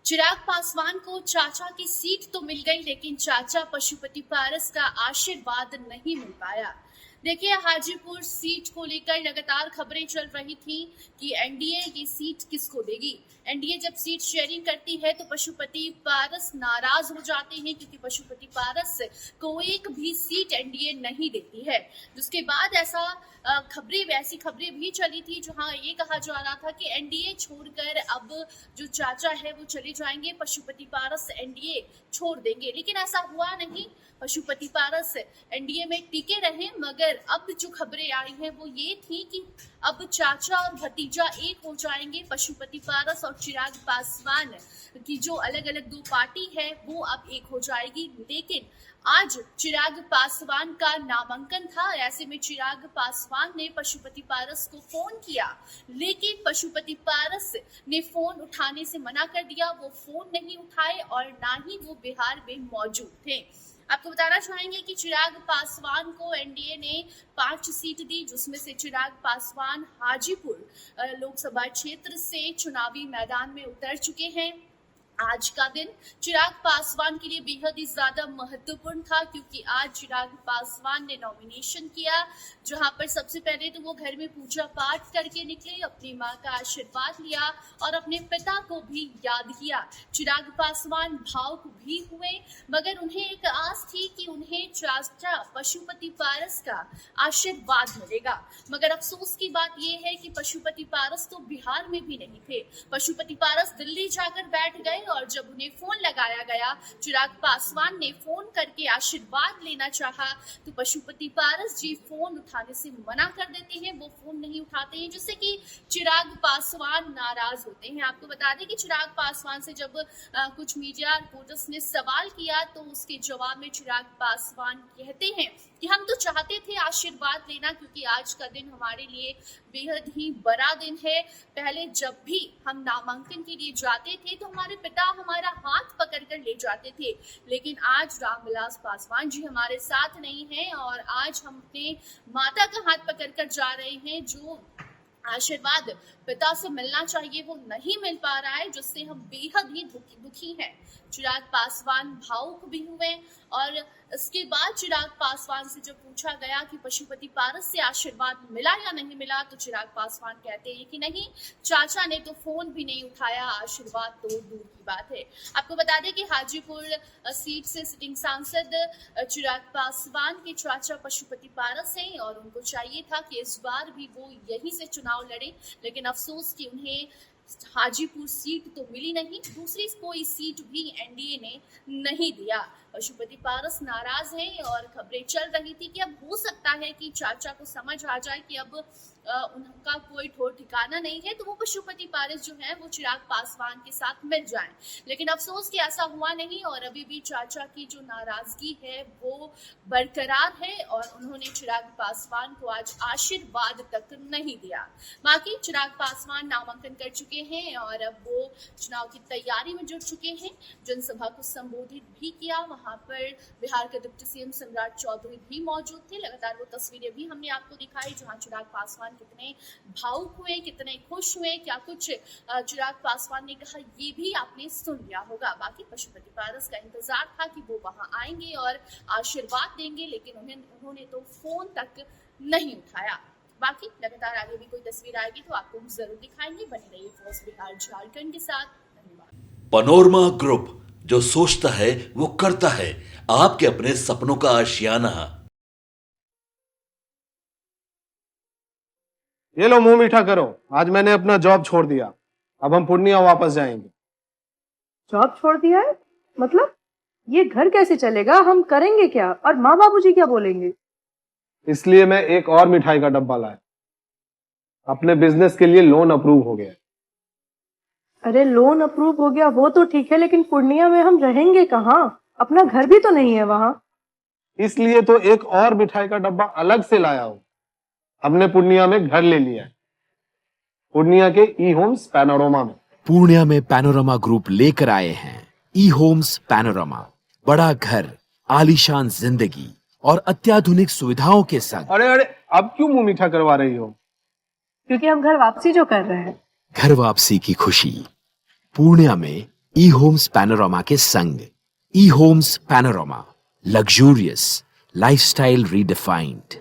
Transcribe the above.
चिराग पासवान को चाचा की सीट तो मिल गई, लेकिन चाचा पशुपति पारस का आशीर्वाद नहीं मिल पाया। देखिए, हाजीपुर सीट को लेकर लगातार खबरें चल रही थी कि एनडीए ये सीट किसको देगी। एनडीए जब सीट शेयरिंग करती है तो पशुपति पारस नाराज हो जाते हैं, क्योंकि पशुपति पारस को एक भी सीट एनडीए नहीं देती है। जिसके बाद ऐसी खबरें भी चली थी जहां ये कहा जा रहा था कि एनडीए छोड़कर अब जो चाचा है वो चले जाएंगे, पशुपति पारस एनडीए छोड़ देंगे। लेकिन ऐसा हुआ नहीं, पशुपति पारस एनडीए में टिके रहे। मगर अब जो खबरें आई हैं वो ये थी कि अब चाचा और भतीजा एक हो जाएंगे। पशुपति पारस और चिराग पासवान की जो अलग अलग दो पार्टी है वो अब एक हो जाएगी। लेकिन आज चिराग पासवान का नामांकन था। ऐसे में चिराग पासवान ने पशुपति पारस को फोन किया, लेकिन पशुपति पारस ने फोन उठाने से मना कर दिया। वो फोन नहीं उठाए और ना ही वो बिहार में मौजूद थे। आपको बताना चाहेंगे कि चिराग पासवान को एनडीए ने 5 सीट दी, जिसमें से चिराग पासवान हाजीपुर लोकसभा क्षेत्र से चुनावी मैदान में उतर चुके हैं। आज का दिन चिराग पासवान के लिए बेहद ही ज्यादा महत्वपूर्ण था, क्योंकि आज चिराग पासवान ने नॉमिनेशन किया, जहां पर सबसे पहले तो वो घर में पूजा पाठ करके निकले, अपनी मां का आशीर्वाद लिया और अपने पिता को भी याद किया। चिराग पासवान भावुक भी हुए, मगर उन्हें एक आस थी कि उन्हें चाचा पशुपति पारस का आशीर्वाद मिलेगा। मगर अफसोस की बात यह है कि पशुपति पारस तो बिहार में भी नहीं थे। पशुपति पारस दिल्ली जाकर बैठ गए और जब उन्हें फोन लगाया गया, चिराग पासवान ने फोन करके आशीर्वाद लेना चाहा, तो पशुपति पारस जी फोन उठाने से मना कर देते हैं। वो फोन नहीं उठाते हैं, जिससे कि चिराग पासवान नाराज होते हैं। आपको बता दें कि चिराग पासवान से जब कुछ मीडिया रिपोर्टर्स ने सवाल किया तो उसके जवाब में चिराग पासवान कहते हैं कि हम तो चाहते थे आशीर्वाद लेना, क्योंकि आज का दिन हमारे लिए बेहद ही बड़ा दिन है। पहले जब भी हम नामांकन के लिए जाते थे तो हमारे पिता हमारा हाथ पकड़कर ले जाते थे, लेकिन आज रामविलास पासवान जी हमारे साथ नहीं हैं और आज हम अपने माता का हाथ पकड़कर जा रहे हैं। जो आशीर्वाद पिता से मिलना चाहिए वो नहीं मिल पा रहा है, जिससे हम बेहद ही दुखी हैं। चिराग पासवान भावुक भी हुए और इसके बाद चिराग पासवान से जब पूछा गया कि पशुपति पारस से आशीर्वाद मिला या नहीं मिला, तो चिराग पासवान कहते हैं कि नहीं, चाचा ने तो फोन भी नहीं उठाया, आशीर्वाद तो दूर की बात है। आपको बता दें कि हाजीपुर सीट से सिटिंग सांसद चिराग पासवान के चाचा पशुपति पारस हैं और उनको चाहिए था कि इस बार भी वो यहीं से चुनाव लड़े, लेकिन अफसोस कि उन्हें हाजीपुर सीट तो मिली नहीं, दूसरी कोई सीट भी एनडीए ने नहीं दिया। पशुपति पारस नाराज हैं और खबरें चल रही थी कि अब हो सकता है कि चाचा को समझ आ जाए कि अब उनका कोई ठोर ठिकाना नहीं है, तो वो पशुपति पारस जो है वो चिराग पासवान के साथ मिल जाएं। लेकिन अफसोस कि ऐसा हुआ नहीं और अभी भी चाचा की जो नाराजगी है वो बरकरार है और उन्होंने चिराग पासवान को आज आशीर्वाद तक नहीं दिया। बाकी चिराग पासवान नामांकन कर चुके हैं और अब वो चुनाव की तैयारी में जुट चुके हैं। जनसभा को संबोधित भी किया, वहां पर बिहार के डिप्टी सीएम सम्राट चौधरी भी मौजूद थे। लगातार वो तस्वीरें भी हमने आपको दिखाई जहां चिराग पासवान कितने भावुक हुए, कितने खुश हुए, क्या कुछ चिराग पासवान ने कहा ये भी आपने सुन लिया होगा। बाकी पशुपति पारस का इंतजार था कि वो वहां आएंगे और आशीर्वाद देंगे, लेकिन उन्होंने तो फोन तक नहीं उठाया। बाकी लगातार आगे भी कोई तस्वीर आएगी तो आपको हम जरूर दिखाएंगे। बने रहिए फॉर्स बिहार झारखंड के साथ। धन्यवाद। पनोरमा ग्रुप, जो सोचता है वो करता है, आपके अपने सपनों का आशियाना। ये लो मुंह मीठा करो, आज मैंने अपना जॉब छोड़ दिया, अब हम पूर्णिया वापस जाएंगे। जॉब छोड़ दिया है? मतलब ये घर कैसे चलेगा? हम करेंगे क्या? और माँ बाबूजी क्या बोलेंगे? इसलिए मैं एक और मिठाई का डब्बा लाया। अपने बिजनेस के लिए लोन अप्रूव हो गया। अरे लोन अप्रूव हो गया वो तो ठीक है, लेकिन पूर्णिया में हम रहेंगे कहाँ? अपना घर भी तो नहीं है वहाँ। इसलिए तो एक और मिठाई का डब्बा अलग से लाया हूँ। हमने पूर्णिया में घर ले लिया है, पूर्णिया के ई होम्स पैनोरमा में। पूर्णिया में पैनोरमा ग्रुप लेकर आए हैं ई होम्स पैनोरमा। बड़ा घर, आलीशान जिंदगी और अत्याधुनिक सुविधाओं के संग। अरे अरे, अब क्यों मुंह मीठा करवा रही हो? क्योंकि हम घर वापसी जो कर रहे हैं। घर वापसी की खुशी पूर्णिया में ई होम्स पैनोरामा के संग। E homes panorama, luxurious lifestyle redefined.